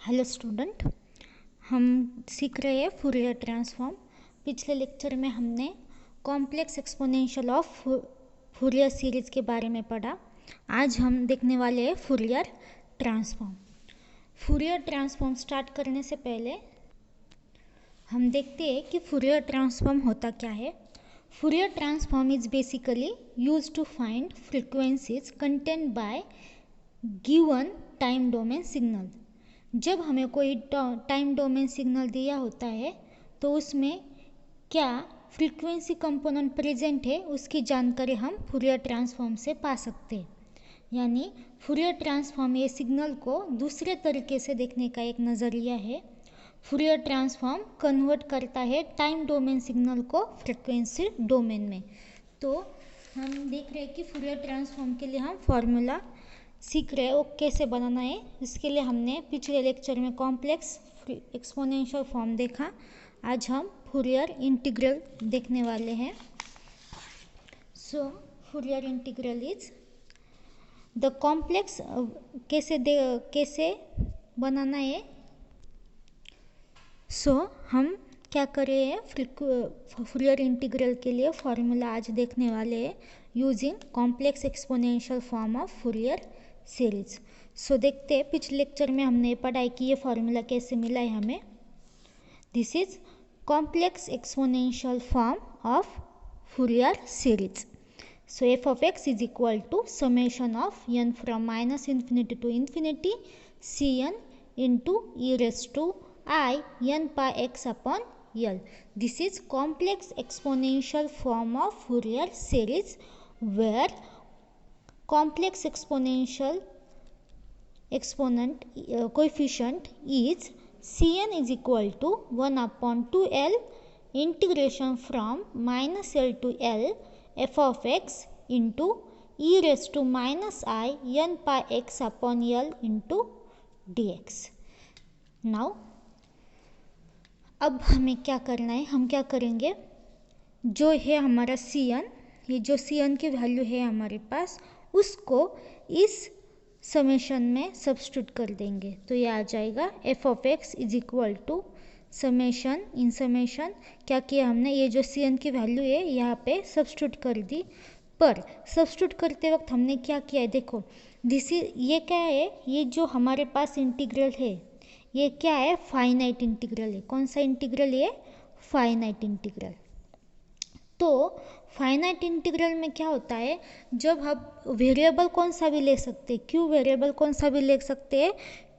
Hello student, हम सीख रहे हैं फूरियर ट्रांसफॉर्म। पिछले लेक्चर में हमने complex exponential of Fourier series के बारे में पढ़ा। आज हम देखने वाले हैं Fourier transform. Fourier transform start करने से पहले हम देखते हैं कि फूरियर ट्रांसफॉर्म होता क्या है। Fourier transform is basically used to find frequencies contained by given time domain signal. जब हमें कोई टाइम डोमेन सिग्नल दिया होता है तो उसमें क्या फ्रीक्वेंसी कंपोनेंट प्रेजेंट है उसकी जानकारी हम फूरियर ट्रांसफॉर्म से पा सकते हैं। यानी फूरियर ट्रांसफॉर्म ये सिग्नल को दूसरे तरीके से देखने का एक नज़रिया है। फूरियर ट्रांसफॉर्म कन्वर्ट करता है टाइम डोमेन सिग्नल को फ्रीक्वेंसी डोमेन में। तो हम देख रहे हैं कि फूरियर ट्रांसफॉर्म के लिए हम फॉर्मूला सीख रहे हैं वो कैसे बनाना है। इसके लिए हमने पिछले लेक्चर में कॉम्प्लेक्स एक्सपोनेंशियल फॉर्म देखा। आज हम फूरियर इंटीग्रल देखने वाले हैं। So Fourier integral is the complex कैसे बनाना है। सो हम क्या कर रहे हैं, फूरियर इंटीग्रल के लिए फॉर्मूला आज देखने वाले हैं using complex exponential form of Fourier series. So देखते हैं पिछले लेक्चर में हमने पढ़ा है कि ये फॉर्मूला कैसे मिला है हमें। This is complex exponential form of Fourier series. So F of X is equal to summation of N from minus infinity to infinity C N into E raise to I N pi x upon L. This is complex exponential form of Fourier series where complex exponent coefficient is Cn is equal to 1 upon 2L integration from minus L to L f of x into e raised to minus I n pi x upon L into dx. Now अब हमें क्या करना है, हम क्या करेंगे, जो है हमारा Cn, ये जो Cn की वैल्यू है हमारे पास उसको इस समेशन में सब्स्टिट्यूट कर देंगे। तो ये आ जाएगा F of X is equal to summation in summation क्या किया हमने, ये जो सी एन की वैल्यू है यहाँ पे सब्स्टिट्यूट कर दी। पर सब्स्टिट्यूट करते वक्त हमने क्या किया है, देखो दिस इज ये क्या है, ये जो हमारे पास इंटीग्रल है ये क्या है, फाइनाइट इंटीग्रल है। कौन सा इंटीग्रल है, फाइनाइट इंटीग्रल। तो फाइनाइट इंटीग्रल में क्या होता है, जब हम वेरिएबल कौन सा भी ले सकते हैं, क्यों वेरिएबल कौन सा भी ले सकते हैं,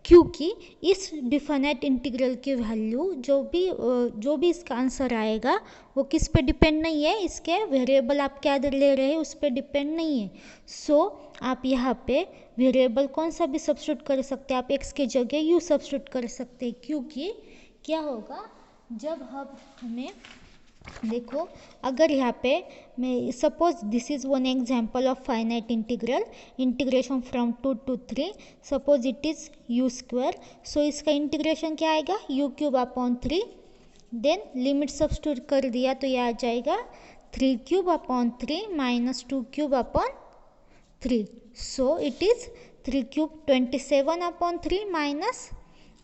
क्योंकि इस डिफाइनाइट इंटीग्रल की वैल्यू जो भी इसका आंसर आएगा वो किस पे डिपेंड नहीं है, इसके वेरिएबल आप क्या ले रहे हैं उस पर डिपेंड नहीं है। सो आप यहाँ पे वेरिएबल कौन सा भी सब्स्टिट्यूट कर सकते हैं, आप एक्स के जगह यू सब्स्टिट्यूट कर सकते हैं। क्योंकि क्या होगा, जब हमें देखो अगर यहाँ पे मैं suppose this is one example of finite integral integration from 2 to 3, suppose it is u square. So इसका इंटीग्रेशन क्या आएगा, u cube upon 3, then limit substitute कर दिया तो यह आ जाएगा 3 cube upon 3 minus 2 cube upon 3। So it is 3 cube 27 upon 3 minus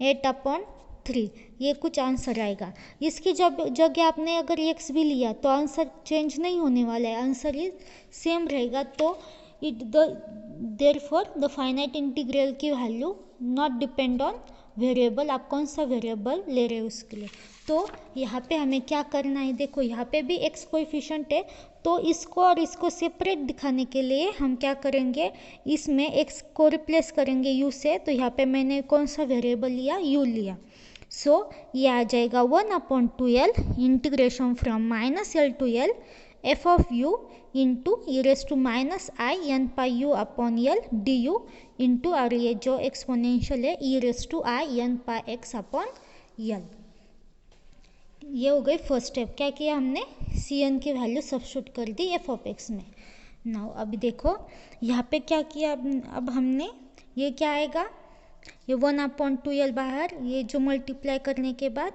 8 upon 3, ये कुछ आंसर आएगा। इसकी जगह आपने अगर एक्स भी लिया तो आंसर चेंज नहीं होने वाला है, आंसर ही सेम रहेगा। तो देयरफॉर द फाइनाइट इंटीग्रल की value not depend on variable, आप कौन सा वेरिएबल ले रहे हो उसके लिए। तो यहाँ पे हमें क्या करना है, देखो यहाँ पे भी एक्स कोएफिशिएंट है, तो इसको और इसको सेपरेट दिखाने के लिए हम क्या करेंगे, इसमें एक्स को रिप्लेस करेंगे यू से। तो यहाँ पे मैंने कौन सा वेरिएबल लिया, यू लिया। सो ये आ जाएगा 1 upon 2L integration from minus L to L f of u into E raise to minus I N pi u upon l d u into, और ये जो एक्सपोनेंशियल है e raise to I N pi x upon l. ये हो गई first step, क्या किया हमने, सी एन की वैल्यू सब्स्टिट्यूट कर दी एफ ऑफ एक्स में। नाउ अभी देखो यहाँ पे क्या किया, अब हमने ये क्या आएगा, ये 1 अपॉन 2L बाहर, ये जो मल्टीप्लाई करने के बाद,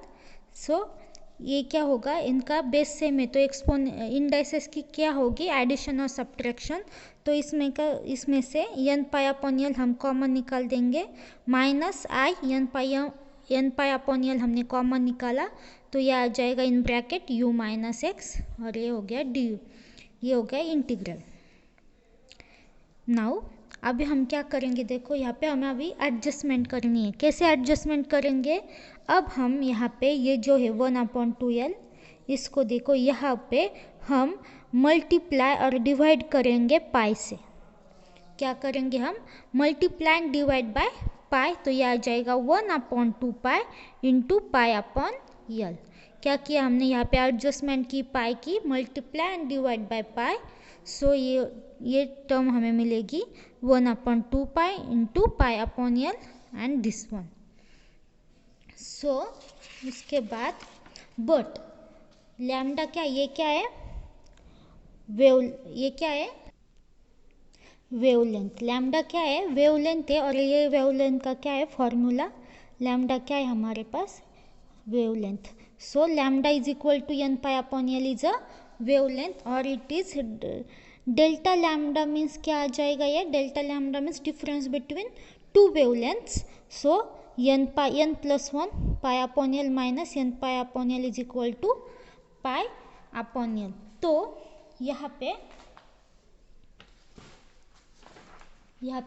सो ये क्या होगा, इनका बेस सेम है तो इंडाइसेस की क्या होगी, एडिशन और सब्ट्रैक्शन। तो इसमें से n पाई अपॉन यल हम कॉमन निकाल देंगे, माइनस आई n पाई अपॉन यल हमने कॉमन निकाला, तो ये आ जाएगा in bracket u minus x, और ये हो गया du, ये हो गया इंटीग्रल। नाउ अभी हम क्या करेंगे, देखो यहाँ पे हमें अभी एडजस्टमेंट करनी है। कैसे एडजस्टमेंट करेंगे, अब हम यहाँ पे ये जो है 1/2l, इसको देखो यहाँ पे हम मल्टीप्लाई और डिवाइड करेंगे पाई से। क्या करेंगे हम, मल्टीप्लाई एंड डिवाइड बाय पाई, तो ये आ जाएगा 1/2 पाई इंटू पाई अपॉन यल। क्या किया हमने, यहाँ पे एडजस्टमेंट की, पाई की, multiply and divide by pi. So ये टर्म हमें मिलेगी 1/2 pi into pi upon l and this one. सो उसके बाद बट लैम्डा क्या, ये क्या है, ये क्या है, वेवलेंथ। लैम्डा क्या है, वेवलेंथ है, और ये वेवलेंथ का क्या है फॉर्मूला, लैम्डा क्या है हमारे पास, wavelength. So lambda is equal to n pi upon l is a wavelength, और it is delta lambda means क्या आ जाएगा, ये delta lambda means difference between two wavelengths. So n plus 1 pi upon l minus n pi upon l is equal to pi upon यल। तो यहाँ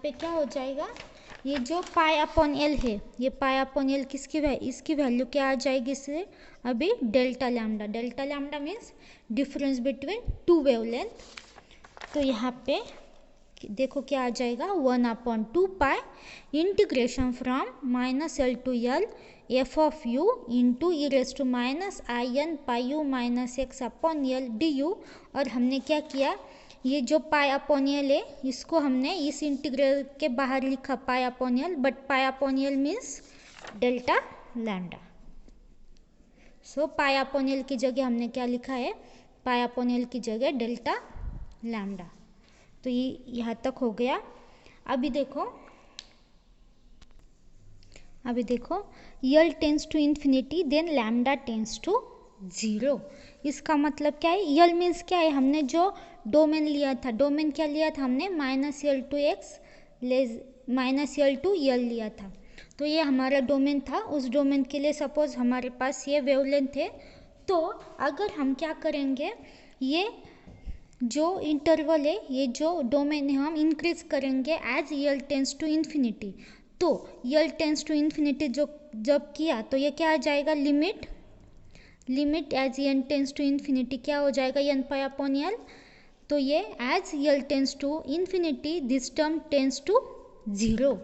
पे क्या हो जाएगा, ये जो पाई अपॉन एल है, ये पाई अपॉन एल इसकी वैल्यू क्या आ जाएगी इससे, अभी delta lambda means difference between two wavelength. तो यहाँ पे देखो क्या आ जाएगा, 1/2 pi integration from -l to l f of u into E raise to minus I N pi U minus X upon L D U. और हमने क्या किया, ये जो पाई अपॉन यल है इसको हमने इस इंटीग्रल के बाहर लिखा pi upon l, but pi upon l means delta lambda. So pi upon l की जगह हमने क्या लिखा है, पाई अपॉन यल की जगह डेल्टा लैम्डा। तो ये यहाँ तक हो गया। अभी देखो l tends to infinity then lambda tends to 0। इसका मतलब क्या है, यल मीन्स क्या है, हमने जो डोमेन लिया था, डोमेन क्या लिया था हमने, -l to x -l to l लिया था। तो ये हमारा डोमेन था, उस डोमेन के लिए सपोज हमारे पास ये वेवलेंथ है। तो अगर हम क्या करेंगे, ये जो इंटरवल है, ये जो डोमेन है, हम इंक्रीज करेंगे as L tends to infinity. तो यल टेंस टू इन्फिनिटी जब किया तो ये क्या आ जाएगा, limit as N tends to infinity क्या हो जाएगा, n पाई अपॉन यल। तो ये as L tends to infinity this term tends to 0,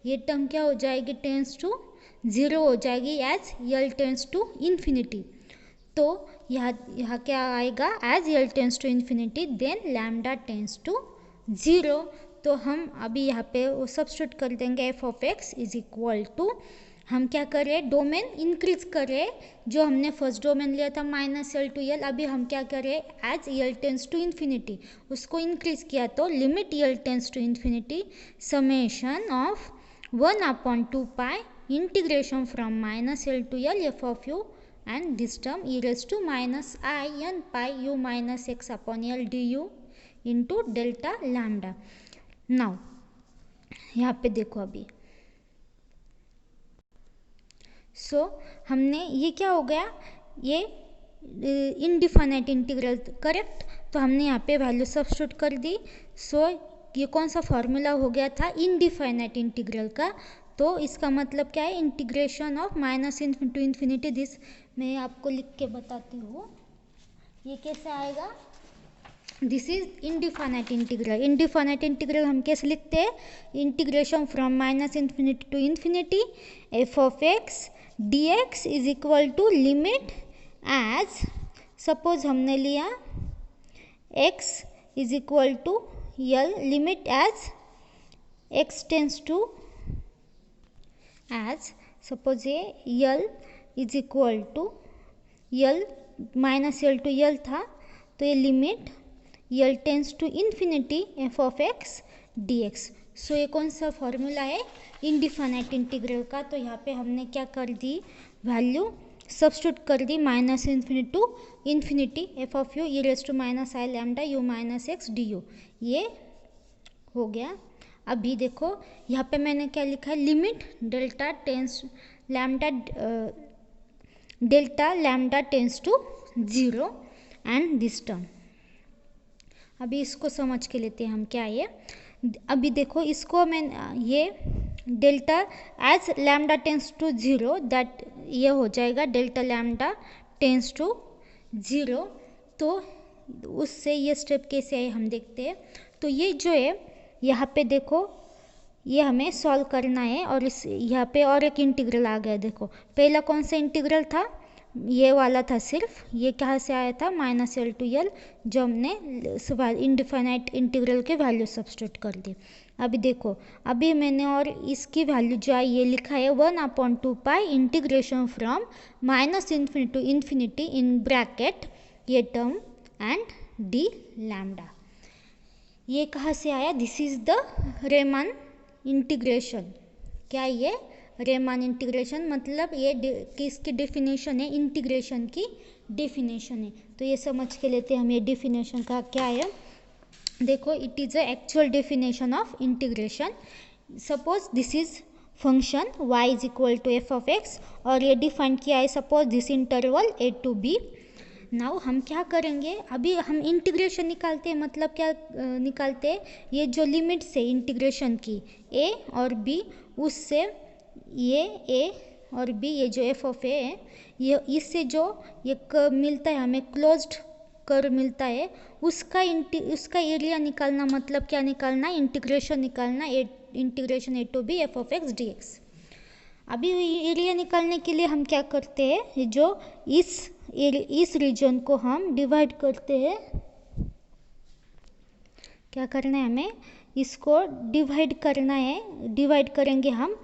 ये टर्म क्या हो जाएगी, टेंस टू 0 हो जाएगी as L tends to infinity. तो यहाँ क्या आएगा, as L tends to infinity then lambda tends to 0। तो हम अभी यहाँ पे वो सब्स्टिट्यूट कर देंगे, F of X is equal to, हम क्या करें, डोमेन इंक्रीज करें, जो हमने फर्स्ट डोमेन लिया था -l टू यल, अभी हम क्या करें, as L tends to infinity उसको इंक्रीज किया, तो limit L tends to infinity summation of 1/2 pi integration from -l to L F of U and this term e raised to minus I n pi u minus x upon l du into delta lambda। now यहाँ पे देखो अभी, हमने ये क्या हो गया, ये इनडिफाइनाइट इंटीग्रल, करेक्ट। तो हमने यहाँ पे वैल्यू सब्स्टिट्यूट कर दी। ये कौन सा फॉर्मूला हो गया था, इनडिफाइनाइट इंटीग्रल का। तो इसका मतलब क्या है, integration of -∞ to infinity this. मैं आपको लिख के बताती हूँ ये कैसे आएगा। This is indefinite integral. Indefinite integral हम कैसे लिखते हैं, integration from -∞ to infinity f of x d x is equal to limit as, suppose हमने लिया x is equal to l, limit as x tends to, as suppose ये l is equal to l -l to l था, तो ये limit L tends to infinity f of x d x. So ये कौन सा formula है, indefinite integral का। तो यहाँ पे हमने क्या कर दी, वैल्यू सब्स्टिट्यूट कर दी minus infinity to infinity f of u e raise to minus i lambda u minus x d u, ये हो गया। अभी देखो यहाँ पे मैंने क्या लिखा है, limit delta lambda tends to 0 and this term. अभी इसको समझ के लेते हैं हम क्या है। अभी देखो इसको मैं ये delta as lambda tends to 0, that ये हो जाएगा डेल्टा लैम्डा टेंस टू 0। तो उससे ये स्टेप कैसे है हम देखते हैं। तो ये जो है यहाँ पे देखो ये हमें सॉल्व करना है, और इस यहाँ पे और एक इंटीग्रल आ गया। देखो पहला कौन सा इंटीग्रल था, ये वाला था। सिर्फ ये कहाँ से आया था, -L to L, जो हमने इनडिफाइनाइट इंटीग्रल के वैल्यू सब्स्टिट्यूट कर दी। अभी देखो अभी मैंने और इसकी वैल्यू जो है ये लिखा है 1/2 pi integration from -∞ to infinity in bracket ये टर्म एंड डी लैम्डा। ये कहाँ से आया, दिस इज द रेमान इंटीग्रेशन। क्या ये रेमान इंटीग्रेशन, मतलब ये किसकी डेफिनेशन है, इंटीग्रेशन की डेफिनेशन है। तो ये समझ के लेते हैं हम ये डेफिनेशन का क्या है। देखो it is a actual definition of integration. Suppose this is function y is equal to F of X, और ये डिफाइन किया है suppose this interval a to b। Now हम क्या करेंगे, अभी हम इंटीग्रेशन निकालते हैं, मतलब क्या निकालते हैं, ये जो लिमिट्स है इंटीग्रेशन की a और b, उससे ये a और b, ये जो f ऑफ a है, ये इससे जो ये कर्व मिलता है हमें, क्लोज्ड कर्व मिलता है, उसका एरिया निकालना, मतलब क्या निकालना, इंटीग्रेशन निकालना, integration a to b f of x dx। अभी एरिया निकालने के लिए हम क्या करते हैं, जो इस रीजन को हम डिवाइड करते हैं। क्या करना है हमें, इसको डिवाइड करना है। डिवाइड करेंगे हम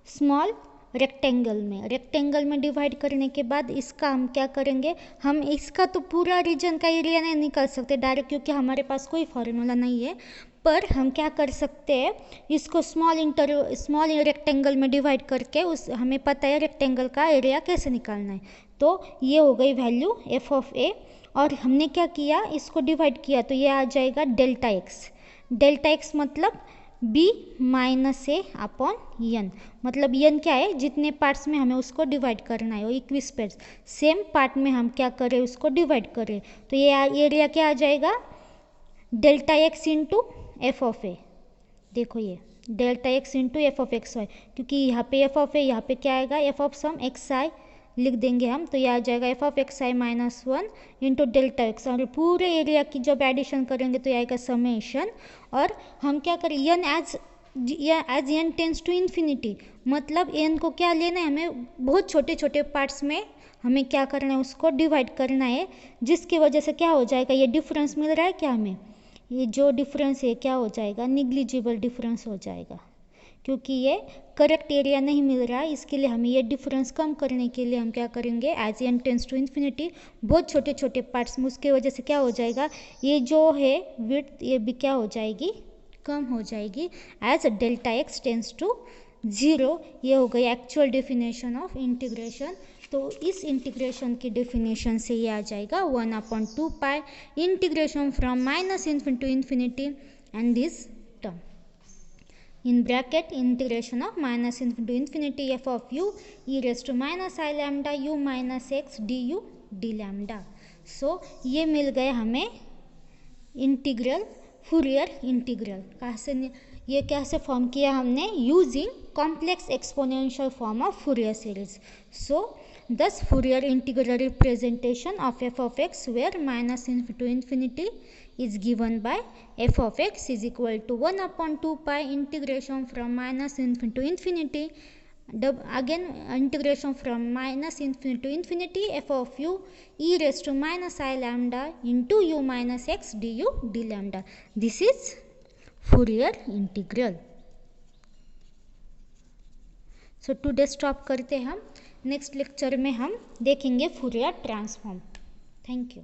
स्मॉल रेक्टेंगल में डिवाइड करने के बाद इसका हम क्या करेंगे, हम इसका तो पूरा रीजन का एरिया नहीं निकाल सकते डायरेक्ट, क्योंकि हमारे पास कोई फॉर्मूला नहीं है। पर हम क्या कर सकते हैं, इसको स्मॉल रेक्टेंगल में डिवाइड करके हमें पता है रेक्टेंगल का एरिया कैसे निकालना है। तो ये हो गई वैल्यू एफ ऑफ ए, और हमने क्या किया, इसको डिवाइड किया, तो ये आ जाएगा डेल्टा एक्स मतलब b माइनस ए अपॉन n, मतलब n क्या है, जितने पार्ट्स में हमें उसको डिवाइड करना है, वो इक्विस पेयर्स सेम पार्ट में हम क्या करें, उसको डिवाइड करें। तो ये एरिया क्या आ जाएगा, delta x into f of a. देखो ये delta x into f of x y, क्योंकि यहाँ पे एफ ऑफ ए, यहाँ पे क्या आएगा, एफ ऑफ सम एक्स आई लिख देंगे हम, तो ये आ जाएगा F of x I -1 into delta x, और पूरे एरिया की जब एडिशन करेंगे तो ये आएगा समेशन। और हम क्या करें, as N tends to infinity, मतलब एन को क्या लेना है, हमें बहुत छोटे छोटे पार्ट्स में हमें क्या करना है, उसको डिवाइड करना है, जिसकी वजह से क्या हो जाएगा, ये डिफरेंस मिल रहा है क्या हमें, ये जो डिफरेंस है क्या हो जाएगा, निग्लिजिबल डिफरेंस हो जाएगा, क्योंकि ये करेक्ट एरिया नहीं मिल रहा है। इसके लिए हमें ये डिफरेंस कम करने के लिए हम क्या करेंगे, as N tends to infinity, बहुत छोटे छोटे पार्ट्स में, उसके वजह से क्या हो जाएगा, ये जो है विड्थ ये भी क्या हो जाएगी, कम हो जाएगी, as delta X tends to 0। ये हो गई एक्चुअल डेफिनेशन ऑफ इंटीग्रेशन। तो इस इंटीग्रेशन की डेफिनेशन से ये आ जाएगा 1/2 pi integration from -∞ to infinity and this term in bracket integration of -∞ to infinity f of u e raised to -i lambda u minus x du d lambda। सो ये मिल गए हमें इंटीग्रल, फूरियर इंटीग्रल। कहाँ से ये कैसे form किया हमने, using complex exponential form of Fourier series. So thus Fourier integral representation of f of x where -∞ to infinity is given by f of x is equal to 1/2 pi integration from -∞ to infinity, again integration from -∞ to infinity f of u e raised to -i lambda into u minus x du d lambda. This is Fourier integral. So today stop करते हैं हम, next lecture में हम देखेंगे Fourier transform. Thank you.